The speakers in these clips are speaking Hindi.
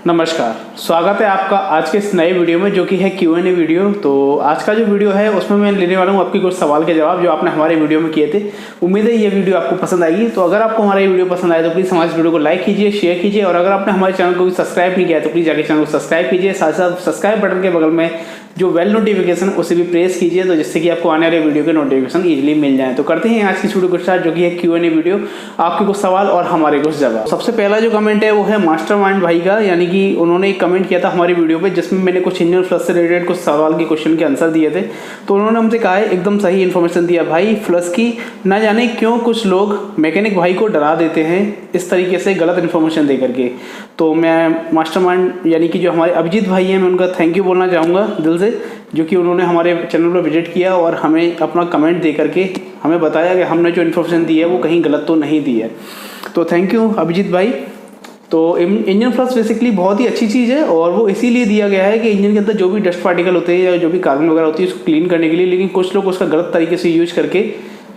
नमस्कार, स्वागत है आपका आज के इस नए वीडियो में जो कि है Q&A वीडियो। तो आज का जो वीडियो है उसमें मैं लेने वाला हूँ आपके कुछ सवाल के जवाब जो आपने हमारे वीडियो में किए थे। उम्मीद है ये वीडियो आपको पसंद आएगी। तो अगर आपको हमारा ये वीडियो पसंद आए तो प्लीज़ हमारे इस वीडियो को लाइक कीजिए, शेयर कीजिए और अगर आपने हमारे चैनल को भी सब्सक्राइब नहीं किया है तो प्लीज़ जाके चैनल को सब्सक्राइब कीजिए। साथ साथ सब्सक्राइब बटन के बगल में जो बेल नोटिफिकेशन उसे भी प्रेस कीजिए तो जिससे कि आपको आने वाले वीडियो के नोटिफिकेशन इजीली मिल जाए। तो करते हैं आज की वीडियो को स्टार्ट जो कि है Q&A वीडियो, आपके कुछ सवाल और हमारे कुछ जवाब। सबसे पहला जो कमेंट है वो है मास्टरमाइंड भाई का, यानी कि उन्होंने एक कमेंट किया था हमारी वीडियो पे जिसमें मैंने कुछ इंजन फ्लश से रिलेटेड कुछ सवाल के क्वेश्चन के आंसर दिए थे। तो उन्होंने हमसे कहा है एकदम सही इन्फॉर्मेशन दिया भाई, फ्लश की ना जाने क्यों कुछ लोग मैकेनिक भाई को डरा देते हैं इस तरीके से गलत इन्फॉर्मेशन दे करके। तो मैं मास्टरमाइंड यानी कि जो हमारे अभिजीत भाई हैं मैं उनका थैंक यू बोलना चाहूँगा दिल से, जो कि उन्होंने हमारे चैनल पर विजिट किया और हमें अपना कमेंट दे करके हमें बताया कि हमने जो इन्फॉर्मेशन दी है वो कहीं गलत तो नहीं दी है। तो थैंक यू अभिजीत भाई। तो इंजन फ्लश बेसिकली बहुत ही अच्छी चीज़ है और वो इसीलिए दिया गया है कि इंजन के अंदर जो भी डस्ट पार्टिकल होते हैं या जो भी कार्बन वगैरह होती है उसको क्लीन करने के लिए, लेकिन कुछ लोग उसका गलत तरीके से यूज करके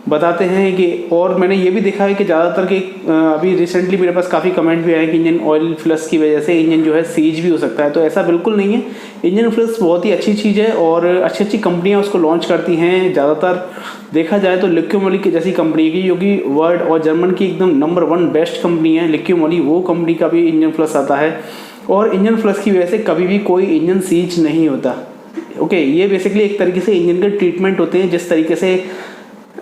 बताते हैं कि, और मैंने ये भी देखा है कि ज़्यादातर के अभी रिसेंटली मेरे पास काफ़ी कमेंट भी आए कि इंजन ऑयल फ्लश की वजह से इंजन जो है सीज भी हो सकता है। तो ऐसा बिल्कुल नहीं है। इंजन फ्लश बहुत ही अच्छी चीज़ है और अच्छी अच्छी कंपनियां उसको लॉन्च करती हैं। ज़्यादातर देखा जाए तो लिक्विमोली की जैसी कंपनी की जो कि वर्ल्ड और जर्मन की एकदम नंबर 1 बेस्ट कंपनी है लिक्विमोली, वो कंपनी का भी इंजन फ्लश आता है और इंजन फ्लश की वजह से कभी भी कोई इंजन सीज नहीं होता। ओके, ये बेसिकली एक तरीके से इंजन के ट्रीटमेंट होते हैं, जिस तरीके से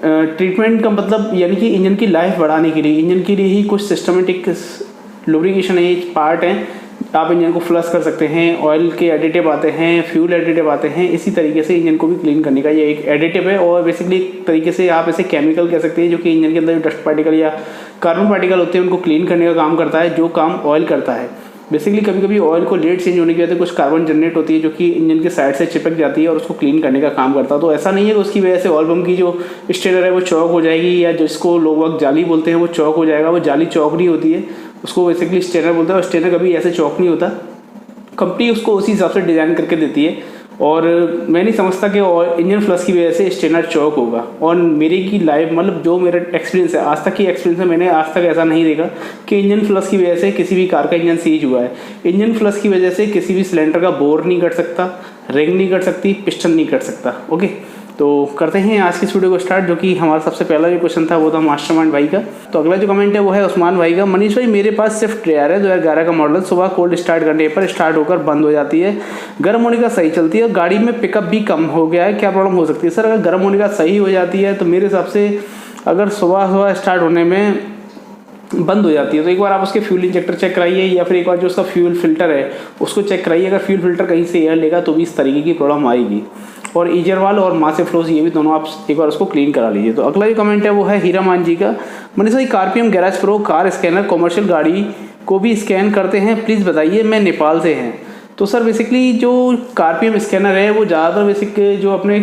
ट्रीटमेंट का मतलब यानी कि इंजन की लाइफ बढ़ाने के लिए, इंजन के लिए ही कुछ सिस्टमेटिक लुब्रिकेशन है, पार्ट हैं। आप इंजन को फ्लश कर सकते हैं, ऑयल के एडिटिव आते हैं, फ्यूल एडिटिव आते हैं, इसी तरीके से इंजन को भी क्लीन करने का ये एक एडिटिव है और बेसिकली एक तरीके से आप इसे केमिकल कह सकते हैं जो कि इंजन के अंदर जो डस्ट पार्टिकल या कार्बन पार्टिकल होते हैं उनको क्लीन करने का काम करता है, जो काम ऑयल करता है। बेसिकली कभी कभी ऑयल को लेट चेंज होने की वजह से कुछ कार्बन जनरेट होती है जो कि इंजन के साइड से चिपक जाती है और उसको क्लीन करने का काम करता है। तो ऐसा नहीं है कि उसकी वजह से ऑयल पम्प की जो स्टेनर है वो चौक हो जाएगी या जिसको लोग जाली बोलते हैं वो चौक हो जाएगा। वो जाली चौक नहीं होती है, उसको बेसिकली स्टेनर बोलते हैं और स्टेनर कभी ऐसे चौक नहीं होता। कंपनी उसको उसी हिसाब से डिज़ाइन करके देती है और मैं नहीं समझता कि इंजन फ्लश की वजह से स्टेनर चौक होगा। और मेरी की लाइफ मतलब जो मेरा एक्सपीरियंस है, आज तक की एक्सपीरियंस है, मैंने आज तक ऐसा नहीं देखा कि इंजन फ्लश की वजह से किसी भी कार का इंजन सीज हुआ है। इंजन फ्लश की वजह से किसी भी सिलेंडर का बोर नहीं कट सकता, रिंग नहीं कट सकती, पिस्टन नहीं कट सकता। ओके, तो करते हैं आज की इस वीडियो को स्टार्ट, जो कि हमारा सबसे पहला जो क्वेश्चन था वो था मास्टरमाइंड भाई का। तो अगला जो कमेंट है वो है उस्मान भाई का। मनीष भाई, मेरे पास स्विफ्ट डिज़ायर है 2011 का मॉडल, सुबह कोल्ड स्टार्ट करने पर स्टार्ट होकर बंद हो जाती है, गर्म होने का सही चलती है और गाड़ी में पिकअप भी कम हो गया है, क्या प्रॉब्लम हो सकती है? सर, अगर गर्म होने का सही हो जाती है तो मेरे हिसाब से अगर सुबह स्टार्ट होने में बंद हो जाती है तो एक बार आप उसके फ्यूल इंजेक्टर चेक कराइए या फिर एक बार जो उसका फ्यूल फिल्टर है उसको चेक कराइए। अगर फ्यूल फिल्टर कहीं से एयर लेगा तो भी इस तरीके की प्रॉब्लम आएगी। और ईजरवाल और मासे फ्लोज ये भी दोनों आप एक बार उसको क्लीन करा लीजिए। तो अगला जो कमेंट है वो है हीरा मान जी का। मनीष भाई, CarPM garage pro car scanner commercial गाड़ी को भी स्कैन करते हैं, प्लीज़ बताइए, मैं नेपाल से हैं। तो सर बेसिकली जो कारपीएम स्कैनर है वो ज़्यादातर बेसिक जो अपने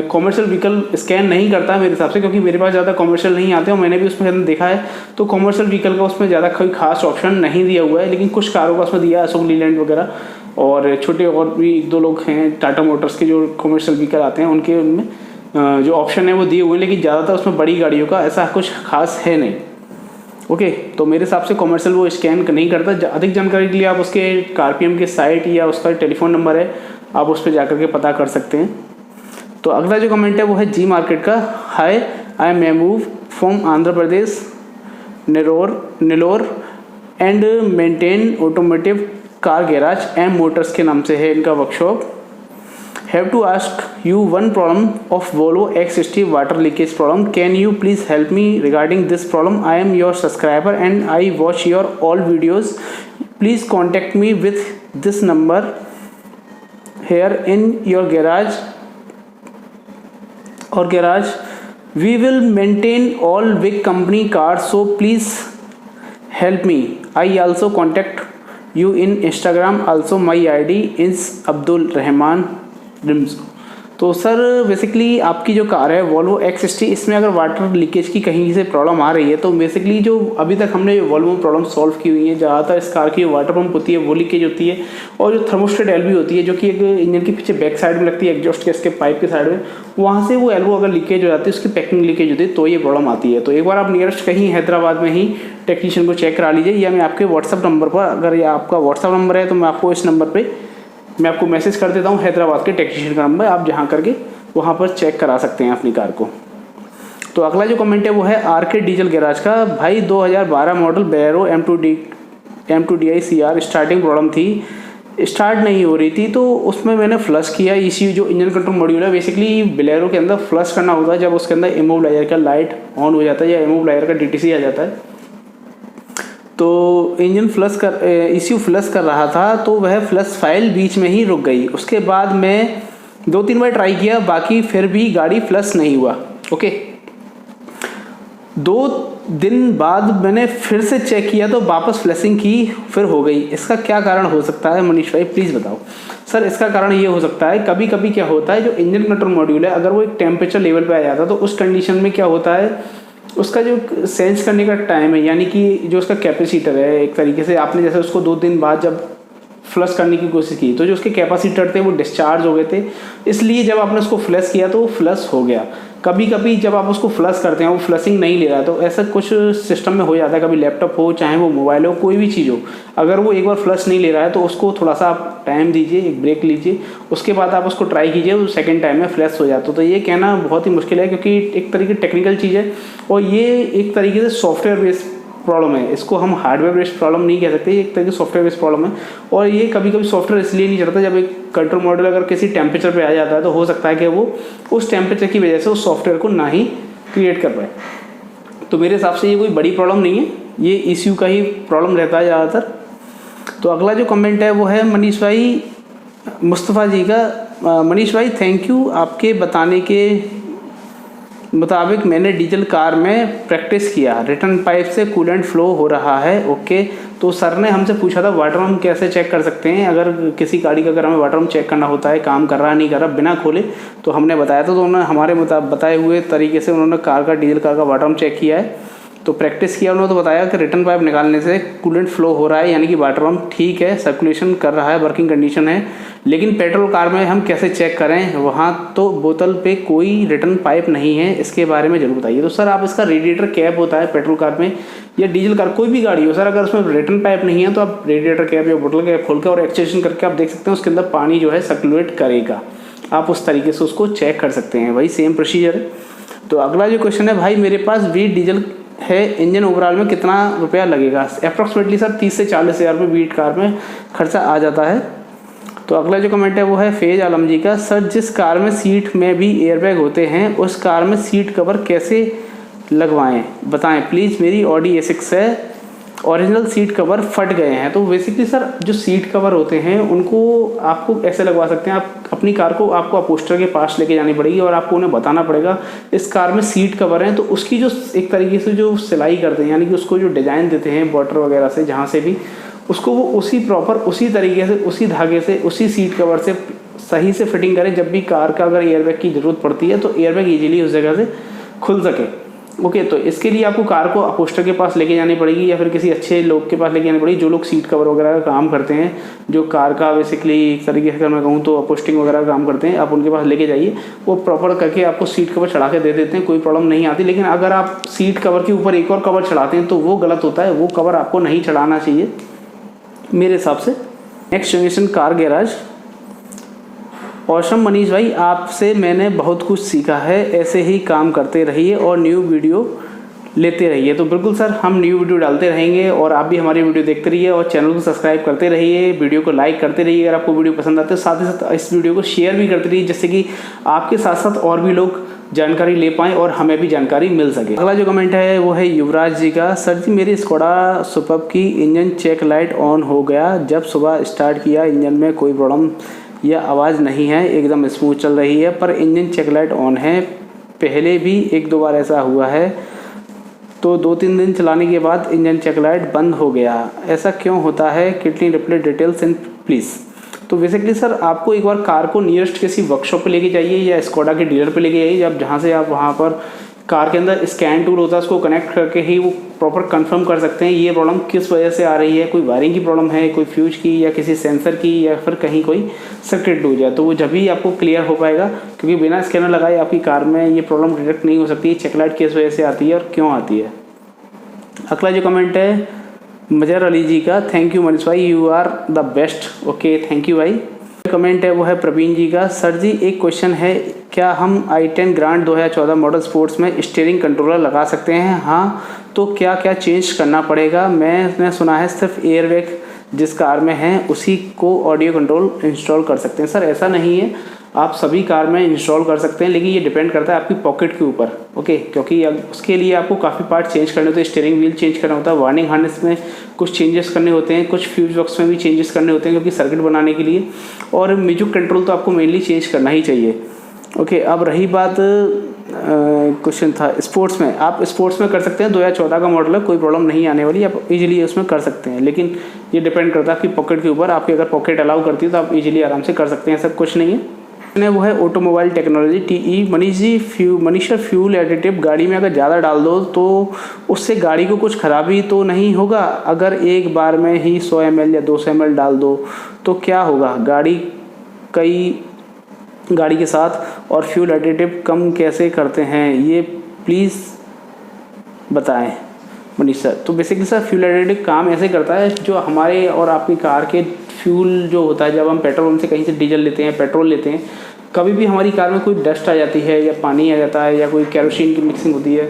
कॉमर्शियल व्हीकल स्कैन नहीं करता है मेरे हिसाब से, क्योंकि मेरे पास ज़्यादा कॉमर्शियल नहीं आते और मैंने भी उसमें देखा है तो कॉमर्शियल व्हीकल का उसमें ज़्यादा कोई खास ऑप्शन नहीं दिया हुआ है। लेकिन कुछ कारों का उसमें दिया है, अशोक लीलैंड वगैरह और छोटे और भी 1-2 लोग हैं टाटा मोटर्स के जो कॉमर्शियल व्हीकल आते हैं उनके उनमें जो ऑप्शन है वो दिए हुए हैं, लेकिन ज़्यादातर उसमें बड़ी गाड़ियों का ऐसा कुछ खास है नहीं। ओके, तो मेरे हिसाब से कॉमर्शियल वो स्कैन नहीं करता। अधिक जानकारी के लिए आप उसके कारपीएम के साइट या उसका टेलीफोन नंबर है आप उस पर जाकर के पता कर सकते हैं। तो अगला जो कमेंट है वो है जी मार्केट का। Hi, I am Mehboob from Andhra Pradesh, Nellore and maintain automotive car garage M motors के नाम से है इनका workshop. Have to ask you one problem of Volvo X60 water leakage problem, can you please help me regarding this problem? I am your subscriber and I watch your all videos, please contact me with this number here in your garage. We will maintain all big company cars, so please help me. I also contact you in Instagram. Also my ID is Abdul Rahman Rimzo. तो सर बेसिकली आपकी जो कार है वॉल्वो X60, इसमें अगर वाटर लीकेज की कहीं से प्रॉब्लम आ रही है तो बेसिकली जो अभी तक हमने वॉल्वो में प्रॉब्लम सॉल्व की हुई है, ज़्यादातर इस कार की वाटर पंप होती है वो लीकेज होती है, और जो थर्मोस्टेट एल्बो होती है जो कि एक इंजन के पीछे बैक साइड में लगती है एग्जॉस्ट गैस के पाइप के साइड में, वहाँ से वो एल्बो अगर लीकेज हो जाती है, उसकी पैकिंग लीकेज होती है, तो ये प्रॉब्लम आती है। तो एक बार आप नियरेस्ट कहीं हैदराबाद में ही टेक्नीशियन को चेक करा लीजिए, या मैं आपके व्हाट्सअप नंबर पर, अगर ये आपका व्हाट्सअप नंबर है तो मैं आपको इस नंबर पर मैं आपको मैसेज कर देता हूँ हैदराबाद के टेक्नीशियन का नंबर, आप जहाँ करके वहाँ पर चेक करा सकते हैं अपनी कार को। तो अगला जो कमेंट है वो है आरके डीजल गैराज का। भाई 2012 model Bolero M2DI CR starting problem थी, स्टार्ट नहीं हो रही थी, तो उसमें मैंने फ्लश किया। ECU जो इंजन कंट्रोल मॉड्यूल है, बेसिकली बोलेरो के अंदर फ्लश करना होता है जब उसके अंदर इमोबिलाइजर का लाइट ऑन हो जाता है या इमोबिलाइजर का DTC आ जाता है। तो इंजन ECU फ्लश कर रहा था, तो वह फ्लश फाइल बीच में ही रुक गई। उसके बाद मैं 2-3 बार ट्राई किया, बाकी फिर भी गाड़ी फ्लश नहीं हुआ। ओके, 2 दिन बाद मैंने फिर से चेक किया तो वापस फ्लशिंग की, फिर हो गई। इसका क्या कारण हो सकता है मनीष भाई, प्लीज़ बताओ। सर इसका कारण ये हो सकता है, कभी कभी क्या होता है, जो इंजन कंट्रोल मॉड्यूल है अगर वो एक टेम्परेचर लेवल पे आ जाता है तो उस कंडीशन में क्या होता है, उसका जो सेंस करने का टाइम है, यानी कि जो उसका कैपेसिटर है, एक तरीके से आपने जैसे उसको 2 दिन बाद जब फ्लश करने की कोशिश की तो जो उसके कैपेसिटर थे वो डिस्चार्ज हो गए थे, इसलिए जब आपने उसको फ्लश किया तो वो फ्लश हो गया। कभी कभी जब आप उसको फ्लश करते हैं वो फ्लशिंग नहीं ले रहा है, तो ऐसा कुछ सिस्टम में हो जाता है। कभी लैपटॉप हो, चाहे वो मोबाइल हो, कोई भी चीज़ हो, अगर वो एक बार फ्लश नहीं ले रहा है तो उसको थोड़ा सा आप टाइम दीजिए, एक ब्रेक लीजिए, उसके बाद आप उसको ट्राई कीजिए, वो सेकेंड टाइम में फ्लश हो जाता है। तो ये कहना बहुत ही मुश्किल है, क्योंकि एक तरीके टेक्निकल चीज़ है और ये एक तरीके से सॉफ्टवेयर बेस्ड प्रॉब्लम है। इसको हम हार्डवेयर बेस्ड प्रॉब्लम नहीं कह सकते, एक तरह की सॉफ्टवेयर बेस्ड प्रॉब्लम है। और ये कभी कभी सॉफ्टवेयर इसलिए नहीं चलता, जब एक कंट्रोल मॉड्यूल अगर किसी टेम्परेचर पे आ जाता है तो हो सकता है कि वो उस टेम्परेचर की वजह से उस सॉफ्टवेयर को ना ही क्रिएट कर पाए। तो मेरे हिसाब से ये कोई बड़ी प्रॉब्लम नहीं है, ये ECU का ही प्रॉब्लम रहता है ज़्यादातर। तो अगला जो कमेंट है वो है मनीष भाई मुस्तफ़ा जी का। मनीष भाई थैंक यू, आपके बताने के मुताबिक मैंने डीजल कार में प्रैक्टिस किया, रिटर्न पाइप से कूलेंट फ्लो हो रहा है। ओके, तो सर ने हमसे पूछा था वाटर पंप कैसे चेक कर सकते हैं, अगर किसी गाड़ी का अगर हमें वाटर पंप चेक करना होता है, काम कर रहा नहीं कर रहा बिना खोले, तो हमने बताया था। तो उन्होंने हमारे बताए हुए तरीके से उन्होंने डीजल कार का वाटर पंप चेक किया है, तो प्रैक्टिस किया। उन्होंने तो बताया कि रिटर्न पाइप निकालने से कूलेंट फ्लो हो रहा है, यानी कि वाटर पंप ठीक है, सर्कुलेशन कर रहा है, वर्किंग कंडीशन है। लेकिन पेट्रोल कार में हम कैसे चेक करें, वहाँ तो बोतल पे कोई रिटर्न पाइप नहीं है, इसके बारे में जरूर बताइए। तो सर आप इसका रेडिएटर कैप होता है पेट्रोल कार में या डीजल कार कोई भी गाड़ी हो सर, अगर उसमें रिटर्न पाइप नहीं है तो आप रेडिएटर कैप या बोतल कैप खोल के और एक्सटेंशन करके आप देख सकते हैं उसके अंदर पानी जो है सर्कुलेट करेगा। आप उस तरीके से उसको चेक कर सकते हैं, वही सेम प्रोसीजर है। तो अगला जो क्वेश्चन है, भाई मेरे पास वीट डीजल है, इंजन ओवरऑल में कितना रुपया लगेगा? अप्रॉक्सीमेटली सर 30 से 40 हज़ार रुपये वीट कार में खर्चा आ जाता है। तो अगला जो कमेंट है वो है फैज़ आलम जी का। सर जिस कार में सीट में भी एयरबैग होते हैं उस कार में सीट कवर कैसे लगवाएं बताएं प्लीज़, मेरी ऑडी A6 है, ओरिजिनल सीट कवर फट गए हैं। तो बेसिकली सर जो सीट कवर होते हैं उनको आपको ऐसे लगवा सकते हैं, आप अपनी कार को आपको अपोस्टर के पास लेके जानी पड़ेगी और आपको उन्हें बताना पड़ेगा इस कार में सीट कवर हैं, तो उसकी जो एक तरीके से जो सिलाई करते हैं, यानी कि उसको जो डिज़ाइन देते हैं बॉर्डर वगैरह से जहाँ से भी, उसको वो उसी प्रॉपर उसी तरीके से उसी धागे से उसी सीट कवर से सही से फिटिंग करें। जब भी कार का अगर एयरबैग की ज़रूरत पड़ती है तो एयरबैग ईजिली उस जगह से खुल सके। ओके, तो इसके लिए आपको कार को अपोस्टर के पास लेके जानी पड़ेगी या फिर किसी अच्छे लोग के पास लेके जानी पड़ेगी, जो लोग सीट कवर वगैरह का काम करते हैं, जो कार का बेसिकली एक तरीके से अगर मैं कहूँ तो अपोस्टिंग वगैरह का काम करते हैं, आप उनके पास लेके जाइए, वो प्रॉपर करके आपको सीट कवर चढ़ा के दे देते हैं, कोई प्रॉब्लम नहीं आती। लेकिन अगर आप सीट कवर के ऊपर एक और कवर चढ़ाते हैं तो वो गलत होता है, वो कवर आपको नहीं चढ़ाना चाहिए मेरे हिसाब से। Next generation car garage. Awesome Manish भाई, आपसे मैंने बहुत कुछ सीखा है, ऐसे ही काम करते रहिए और न्यू वीडियो लेते रहिए। तो बिल्कुल सर, हम न्यू वीडियो डालते रहेंगे और आप भी हमारी वीडियो देखते रहिए और चैनल को सब्सक्राइब करते रहिए, वीडियो को लाइक करते रहिए अगर आपको वीडियो पसंद आते है, साथ ही साथ इस वीडियो को शेयर भी करते रहिए, जिससे कि आपके साथ साथ और भी लोग जानकारी ले पाएँ और हमें भी जानकारी मिल सके। अगला जो कमेंट है वो है युवराज जी का। सर जी, मेरी स्कोडा सुपर्ब की इंजन चेक लाइट ऑन हो गया, जब सुबह स्टार्ट किया इंजन में कोई प्रॉब्लम या आवाज़ नहीं है, एकदम स्मूथ चल रही है, पर इंजन चेक लाइट ऑन है। पहले भी 1-2 बार ऐसा हुआ है, तो 2-3 दिन चलाने के बाद इंजन चेक लाइट बंद हो गया, ऐसा क्यों होता है? कितनी रिप्लेट डिटेल्स इन प्लीज़। तो बेसिकली सर आपको एक बार कार को नियरेस्ट किसी वर्कशॉप पे लेके जाइए या स्कोडा के डीलर पे लेके जाइए, जब जहाँ से आप वहाँ पर कार के अंदर स्कैन टूल होता है उसको कनेक्ट करके ही वो प्रॉपर कंफर्म कर सकते हैं ये प्रॉब्लम किस वजह से आ रही है। कोई वायरिंग की प्रॉब्लम है, कोई फ्यूज की, या किसी सेंसर की, या फिर कहीं कोई सर्किट टूट जाए, तो वो जब भी आपको क्लियर हो पाएगा, क्योंकि बिना स्कैनर लगाए आपकी कार में ये प्रॉब्लम डिटेक्ट नहीं हो सकती। चेकलाइट किस वजह से आती है और क्यों आती है। अगला जो कमेंट है मजर अली जी का, थैंक यू मनीष भाई, you are the best. Okay thank you भाई। कमेंट है वो है प्रवीण जी का, सर जी एक क्वेश्चन है, क्या हम i10 ग्रांड 2014 मॉडल स्पोर्ट्स में स्टीयरिंग कंट्रोलर लगा सकते हैं? हाँ तो क्या क्या चेंज करना पड़ेगा? मैंने सुना है सिर्फ एयरबैग जिस कार में है उसी को ऑडियो कंट्रोल इंस्टॉल कर सकते हैं। सर ऐसा नहीं है, आप सभी कार में इंस्टॉल कर सकते हैं, लेकिन ये डिपेंड करता है आपकी पॉकेट के ऊपर। ओके क्योंकि उसके लिए आपको काफ़ी पार्ट चेंज करने होते हैं, स्टीयरिंग व्हील चेंज करना होता है, वार्निंग हार्नेस में कुछ चेंजेस करने होते हैं, कुछ फ्यूज बॉक्स में भी चेंजेस करने होते हैं क्योंकि सर्किट बनाने के लिए, और म्यूजिक कंट्रोल तो आपको मेनली चेंज करना ही चाहिए। ओके अब रही बात क्वेश्चन था स्पोर्ट्स में, आप स्पोर्ट्स में कर सकते हैं, 2014 का मॉडल है, कोई प्रॉब्लम नहीं आने वाली, आप इजीली उसमें कर सकते हैं, लेकिन ये डिपेंड करता है आपकी पॉकेट के ऊपर। आपकी अगर पॉकेट अलाउ करती है तो आप इजीली आराम से कर सकते हैं, सब कुछ नहीं है। वो है automobile technology TE Manish ji, Manisha fuel additive गाड़ी में अगर ज़्यादा डाल दो तो उससे गाड़ी को कुछ खराबी तो नहीं होगा? अगर एक बार में ही 100 ml या 200 ml डाल दो तो क्या होगा? गाड़ी के साथ और फ्यूल एडिटिव कम कैसे करते हैं ये प्लीज़ बताएं मनीष सर। तो बेसिकली सर फ्यूल एडिटिव काम ऐसे करता है, जो हमारे और आपकी कार के फ्यूल जो होता है, जब हम पेट्रोल पंप से कहीं से डीजल लेते हैं, पेट्रोल लेते हैं, कभी भी हमारी कार में कोई डस्ट आ जाती है या पानी आ जाता है या कोई केरोसिन की मिक्सिंग होती है,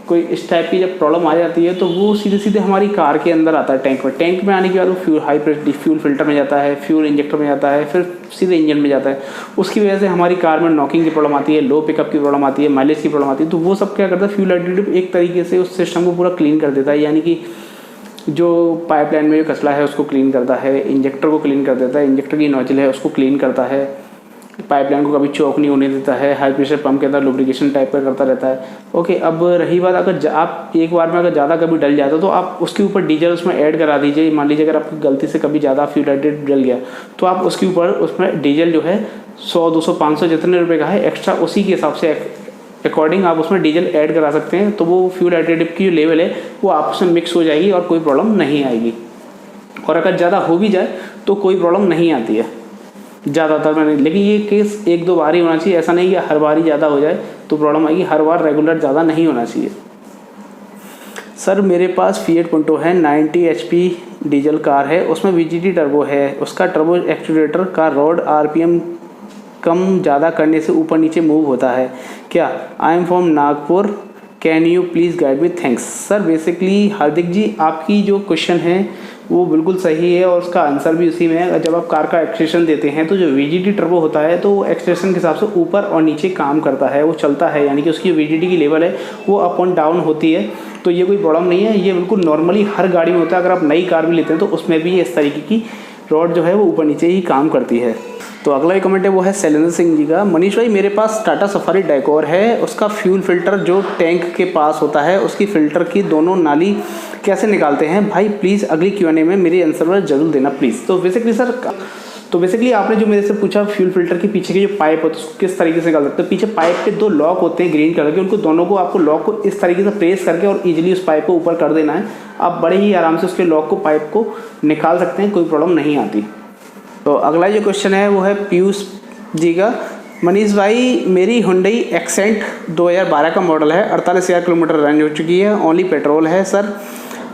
कोई इस टाइप की जब प्रॉब्लम आ जाती है तो वो सीधे सीधे हमारी कार के अंदर आता है टैंक में आने के बाद वो fuel high pressure fuel filter में जाता है, फ्यूल इंजेक्टर में जाता है, फिर सीधे इंजन में जाता है। उसकी वजह से हमारी कार में नॉकिंग की प्रॉब्लम आती है, लो पिकअप की प्रॉब्लम आती है, माइलेज की प्रॉब्लम आती है। तो वो सब क्या करता है, फ्यूल एडिटिव एक तरीके से उस सिस्टम को पूरा क्लीन कर देता है, यानी कि जो पाइपलाइन में जो कचरा है उसको क्लीन करता है, इंजेक्टर को क्लीन कर देता है, इंजेक्टर की नोजल है उसको क्लीन करता है, पाइपलाइन को कभी चौक नहीं होने देता है, हाई प्रेशर पंप के अंदर लुब्रिकेशन टाइप का करता रहता है। ओके अब रही बात, अगर आप एक बार में अगर ज़्यादा कभी डल जाता तो आप उसके ऊपर डीजल उसमें ऐड करा दीजिए। मान लीजिए अगर आपकी गलती से कभी ज़्यादा फ्यूल एडिटिव डल गया तो आप उसके ऊपर उसमें डीजल जो है 100, 200, 500 जितने रुपये का है एक्स्ट्रा, उसी के हिसाब से अकॉर्डिंग आप उसमें डीजल ऐड करा सकते हैं। तो वो फ्यूल एडिटिव की जो लेवल है वो आपस में मिक्स हो जाएगी और कोई प्रॉब्लम नहीं आएगी। और अगर ज़्यादा हो भी जाए तो कोई प्रॉब्लम नहीं आती है ज़्यादातर में नहीं, लेकिन ये केस 1-2 बार ही होना चाहिए, ऐसा नहीं कि हर बार ही ज़्यादा हो जाए तो प्रॉब्लम आएगी, हर बार रेगुलर ज़्यादा नहीं होना चाहिए। सर मेरे पास फिएट पंटो है, 90 HP डीजल कार है, उसमें VGT टर्बो है, उसका टर्बो एक्चुएटर का रॉड RPM कम ज़्यादा करने से ऊपर नीचे मूव होता है क्या? I am from Nagpur, can you please guide me, thanks. Sir basically Hardik ji आपकी जो क्वेश्चन है वो बिल्कुल सही है और उसका आंसर भी उसी में है। जब आप कार का एक्सेलेरेशन देते हैं तो जो VGT टर्बो होता है तो वो एक्सेलेरेशन के हिसाब से ऊपर और नीचे काम करता है, वो चलता है, यानी कि उसकी VGT की लेवल है वो अप एंड डाउन होती है। तो ये कोई प्रॉब्लम नहीं है, ये बिल्कुल नॉर्मली हर गाड़ी में होता है। अगर आप नई कार भी लेते हैं तो उसमें भी इस तरीके की रॉड जो है वो ऊपर नीचे ही काम करती है। तो अगला ही कमेंट है वो है शैलेंद्र सिंह जी का, मनीष भाई मेरे पास टाटा सफारी डेकोर है, उसका फ्यूल फिल्टर जो टैंक के पास होता है उसकी फ़िल्टर की दोनों नाली कैसे निकालते हैं भाई, प्लीज़ अगली Q&A में मेरी आंसर ज़रूर देना प्लीज़। तो बेसिकली आपने जो मेरे से पूछा फ्यूल फिल्टर के पीछे की जो पाइप होता है उसको किस तरीके से निकाल सकते हैं। पीछे पाइप के 2 लॉक होते हैं ग्रीन कलर के, उनको दोनों को आपको लॉक को इस तरीके से प्रेस करके और इजीली उस पाइप को ऊपर कर देना है। आप बड़े ही आराम से उसके लॉक को पाइप को निकाल सकते हैं, कोई प्रॉब्लम नहीं आती। तो अगला जो क्वेश्चन है वो है पीयूष जी का, मनीष भाई मेरी हुंडई एक्सेंट 2012 का मॉडल है, 48,000 किलोमीटर रन हो चुकी है, ओनली पेट्रोल है। सर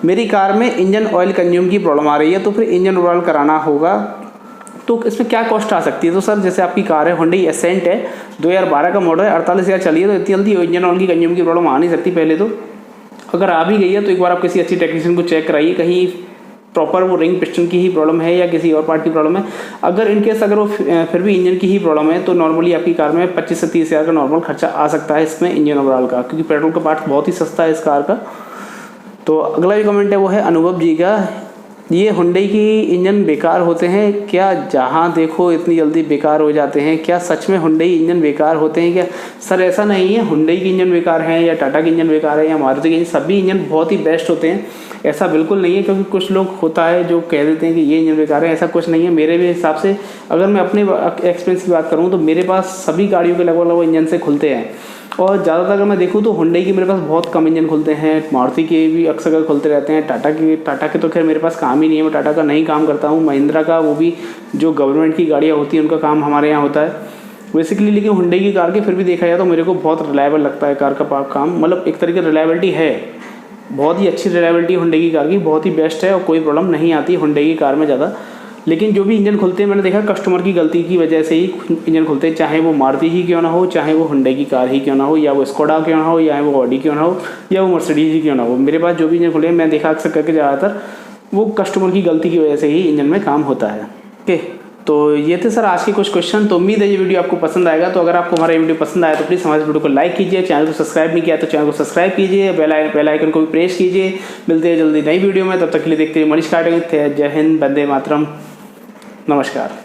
मेरी कार में इंजन ऑयल कंज्यूम की प्रॉब्लम आ रही है, तो फिर इंजन ऑयल कराना होगा तो इसमें क्या कॉस्ट आ सकती है? तो सर जैसे आपकी कार है हुंडई एसेंट है, 2012 का मॉडल है, 48,000 चली है, तो इतनी जल्दी इंजन ऑयल की कंज्यूम की प्रॉब्लम आ नहीं सकती। पहले तो अगर आ भी गई है तो एक बार आप किसी अच्छी टेक्नीशियन को चेक कराइए, कहीं प्रॉपर वो रिंग पिस्टन की ही प्रॉब्लम है या किसी और पार्ट की प्रॉब्लम है। अगर इनकेस अगर वो फिर भी इंजन की ही प्रॉब्लम है तो नॉर्मली आपकी कार में 25 से 30 हज़ार का नॉर्मल खर्चा आ सकता है इसमें इंजन ओवरऑल का, क्योंकि पेट्रोल का पार्ट बहुत ही सस्ता है इस कार का। तो अगला जो कमेंट है वो है अनुभव जी का, ये हुंडई की इंजन बेकार होते हैं क्या? जहाँ देखो इतनी जल्दी बेकार हो जाते हैं क्या? सच में हुंडई इंजन बेकार होते हैं क्या? सर ऐसा नहीं है हुंडई की इंजन बेकार है या टाटा की इंजन बेकार है या मारुति की, सभी इंजन बहुत ही बेस्ट होते हैं। ऐसा बिल्कुल नहीं है, क्योंकि कुछ लोग होता है जो कह देते हैं कि ये इंजन बेकार है, ऐसा कुछ नहीं है। मेरे भी हिसाब से अगर मैं अपने एक्सपीरियंस की बात करूँ तो मेरे पास सभी गाड़ियों के लगभग इंजन से खुलते हैं। और ज़्यादातर अगर मैं देखूँ तो हुंडई की मेरे पास बहुत कम इंजन खुलते हैं, मारुति के भी अक्सर खुलते रहते हैं, टाटा के तो खैर मेरे पास काम ही नहीं है, मैं टाटा का नहीं काम करता हूँ। महिंद्रा का, वो भी जो गवर्नमेंट की गाड़ियाँ होती हैं उनका काम हमारे यहाँ होता है बेसिकली। लेकिन हुंडई की कार के फिर भी देखा जाए तो मेरे को बहुत रिलायबल लगता है कार का काम, मतलब एक तरीके से रिलायबिलिटी है, बहुत ही अच्छी रिलायबिलिटी हुंडई की कार की, बहुत ही बेस्ट है और कोई प्रॉब्लम नहीं आती हुंडई की कार में ज़्यादा। लेकिन जो भी इंजन खुलते हैं मैंने देखा कस्टमर की गलती की वजह से ही इंजन खुलते हैं, चाहे वो मारुति ही क्यों ना हो, चाहे वो हुंडई की कार ही क्यों ना हो, या वो स्कोडा क्यों ना हो, या वो ऑडी क्यों ना हो, या वो मर्सिडीज ही क्यों ना हो। मेरे पास जो भी इंजन खुले हैं मैं देखा अक्सर करके ज़्यादातर वो कस्टमर की गलती की वजह से ही इंजन में काम होता है। ओके, तो ये थे सर आज के कुछ क्वेश्चन। तो उम्मीद है ये वीडियो आपको पसंद आएगा। तो अगर आपको हमारा ये वीडियो पसंद आया तो प्लीज़ हमारे वीडियो को लाइक कीजिए, चैनल को सब्सक्राइब नहीं किया तो चैनल को सब्सक्राइब कीजिए, बेल आइकन को भी प्रेस कीजिए। मिलते हैं जल्दी नई वीडियो में, तब तक के लिए देखते रहिए मनीष काटे। जय हिंद, वंदे मातरम, नमस्कार।